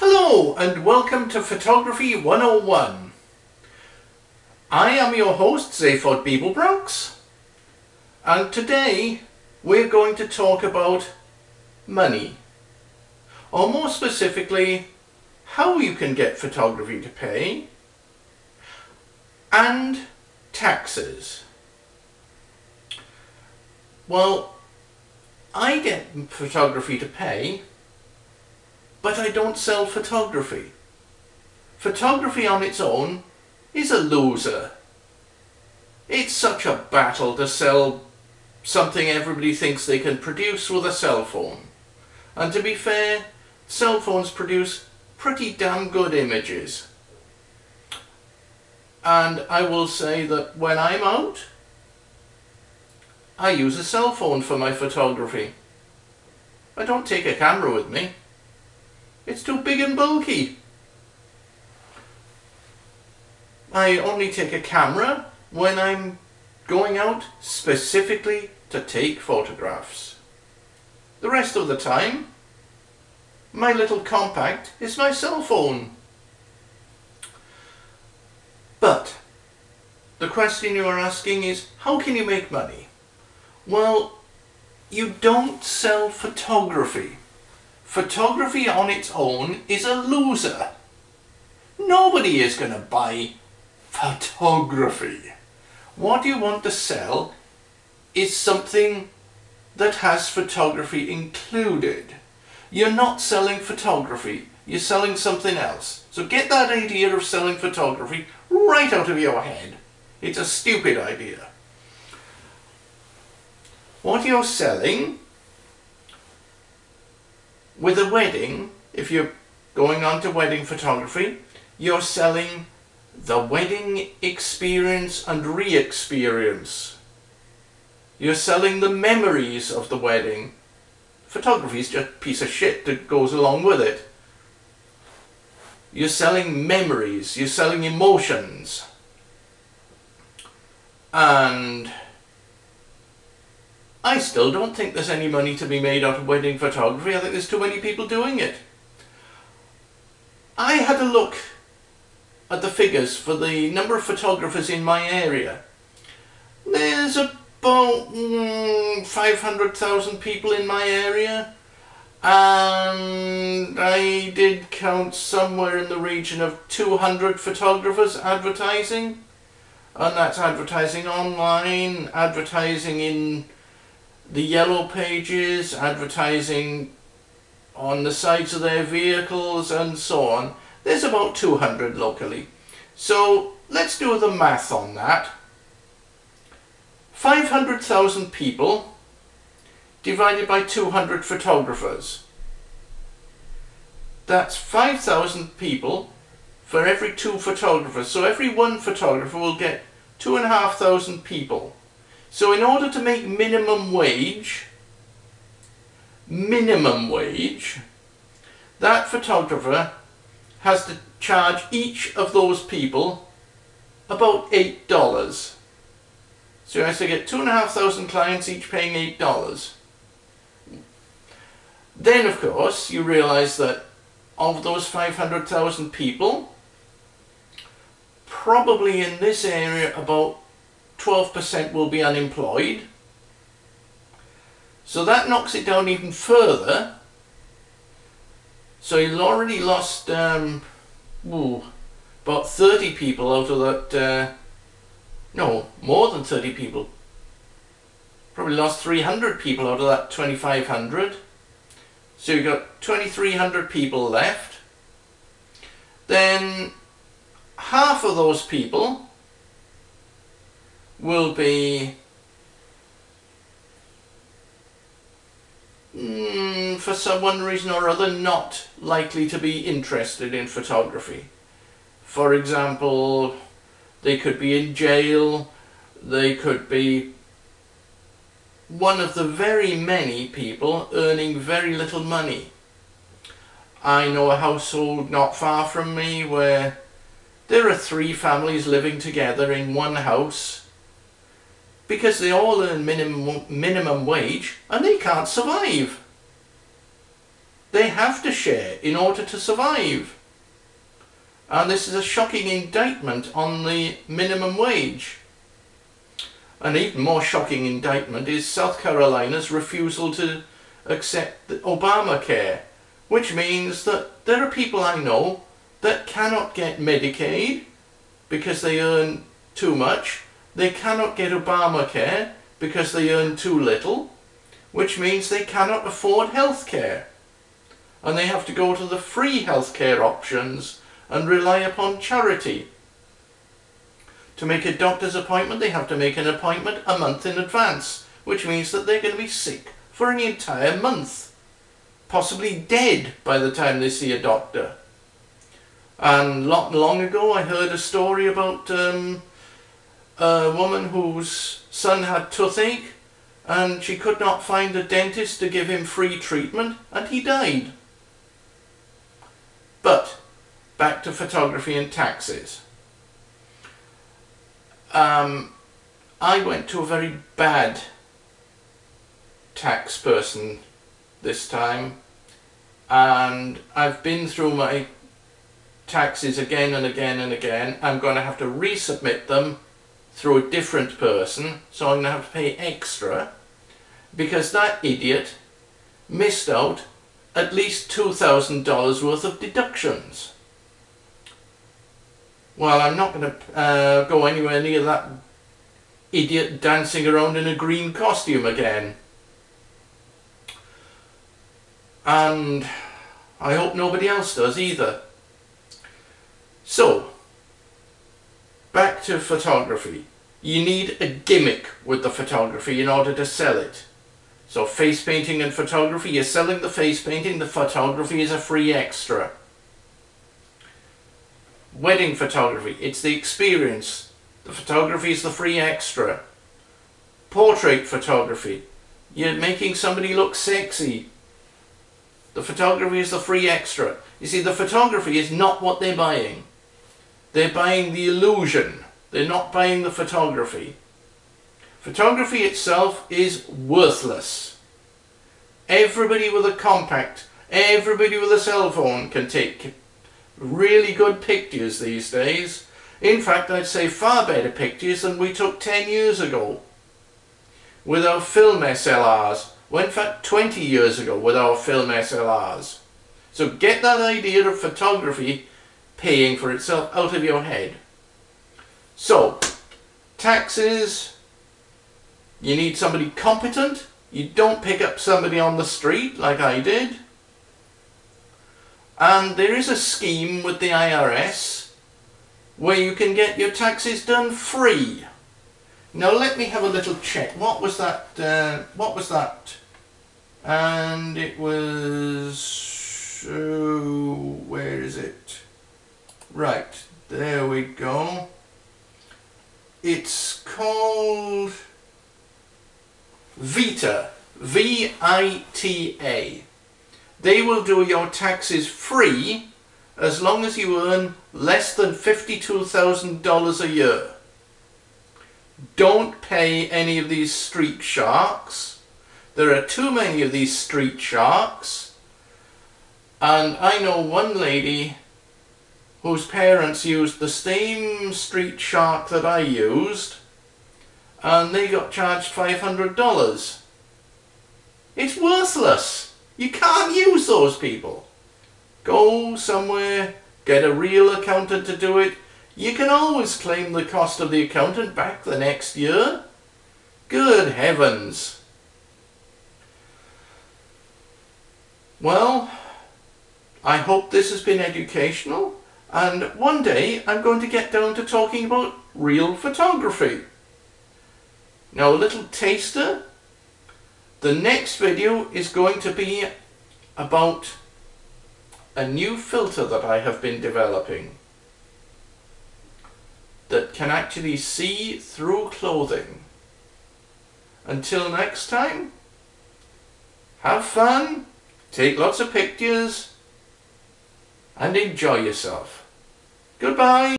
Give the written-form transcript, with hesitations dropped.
Hello and welcome to Photography 101. I am your host Zaphod Beeblebronx, and today we're going to talk about money, or more specifically how you can get photography to pay and taxes. Well, I get photography to pay, but I don't sell photography. Photography on its own is a loser. It's such a battle to sell something everybody thinks they can produce with a cell phone. And to be fair, cell phones produce pretty damn good images. And I will say that when I'm out, I use a cell phone for my photography. I don't take a camera with me. It's too big and bulky. I only take a camera when I'm going out specifically to take photographs. The rest of the time, my little compact is my cell phone. But the question you are asking is, how can you make money? Well, you don't sell photography. Photography on its own is a loser. Nobody is going to buy photography. What you want to sell is something that has photography included. You're not selling photography, you're selling something else. So get that idea of selling photography right out of your head. It's a stupid idea. What you're selling with a wedding, if you're going on to wedding photography, you're selling the wedding experience and re-experience. You're selling the memories of the wedding. Photography is just a piece of shit that goes along with it. You're selling memories, you're selling emotions. And I still don't think there's any money to be made out of wedding photography. I think there's too many people doing it. I had a look at the figures for the number of photographers in my area. There's about 500,000 people in my area, and I did count somewhere in the region of 200 photographers advertising, and that's advertising online, advertising in the yellow pages, advertising on the sides of their vehicles and so on. There's about 200 locally. So let's do the math on that. 500,000 people divided by 200 photographers. That's 5,000 people for every 2 photographers. So every 1 photographer will get 2,500 people. So in order to make minimum wage, that photographer has to charge each of those people about $8. So he has to get 2,500 clients, each paying $8. Then of course you realise that of those 500,000 people, probably in this area about 12% will be unemployed. So that knocks it down even further. So you've already lost about 30 people out of that, no, more than 30 people. Probably lost 300 people out of that 2,500. So you've got 2,300 people left. Then half of those people will be for some one reason or other not likely to be interested in photography. For example, they could be in jail, they could be one of the very many people earning very little money. I know a household not far from me where there are 3 families living together in one house because they all earn minimum wage and they can't survive. They have to share in order to survive. And this is a shocking indictment on the minimum wage. An even more shocking indictment is South Carolina's refusal to accept Obamacare, which means that there are people I know that cannot get Medicaid because they earn too much. They cannot get Obamacare because they earn too little, which means they cannot afford health care. And they have to go to the free healthcare options and rely upon charity. To make a doctor's appointment, they have to make an appointment a month in advance, which means that they're going to be sick for an entire month, possibly dead by the time they see a doctor. And not long ago I heard a story about a woman whose son had toothache, and she could not find a dentist to give him free treatment, and he died. But back to photography and taxes. I went to a very bad tax person this time, and I've been through my taxes again and again and again. I'm going to have to resubmit them through a different person, so I'm going to have to pay extra because that idiot missed out at least $2,000 worth of deductions. Well, I'm not going to go anywhere near that idiot dancing around in a green costume again. And I hope nobody else does either. So, back to photography. You need a gimmick with the photography in order to sell it. So face painting and photography, you're selling the face painting, the photography is a free extra. Wedding photography, it's the experience. The photography is the free extra. Portrait photography, you're making somebody look sexy. The photography is the free extra. You see, the photography is not what they're buying. They're buying the illusion. They're not buying the photography. Photography itself is worthless. Everybody with a compact, everybody with a cell phone can take really good pictures these days. In fact, I'd say far better pictures than we took 10 years ago with our film SLRs. Well, in fact, 20 years ago with our film SLRs. So get that idea of photography paying for itself out of your head. So, taxes, you need somebody competent. You don't pick up somebody on the street like I did. And there is a scheme with the IRS where you can get your taxes done free. Now let me have a little check. What was that? And it was... where is it? Right, there we go. It's called VITA. V-I-T-A. They will do your taxes free as long as you earn less than $52,000 a year. Don't pay any of these street sharks. There are too many of these street sharks. And I know one lady whose parents used the same street shark that I used, and they got charged $500. It's worthless. You can't use those people. Go somewhere, get a real accountant to do it. You can always claim the cost of the accountant back the next year. Good heavens. Well, I hope this has been educational, and one day I'm going to get down to talking about real photography. Now, a little taster. The next video is going to be about a new filter that I have been developing that can actually see through clothing. Until next time, have fun, take lots of pictures, and enjoy yourself. Goodbye.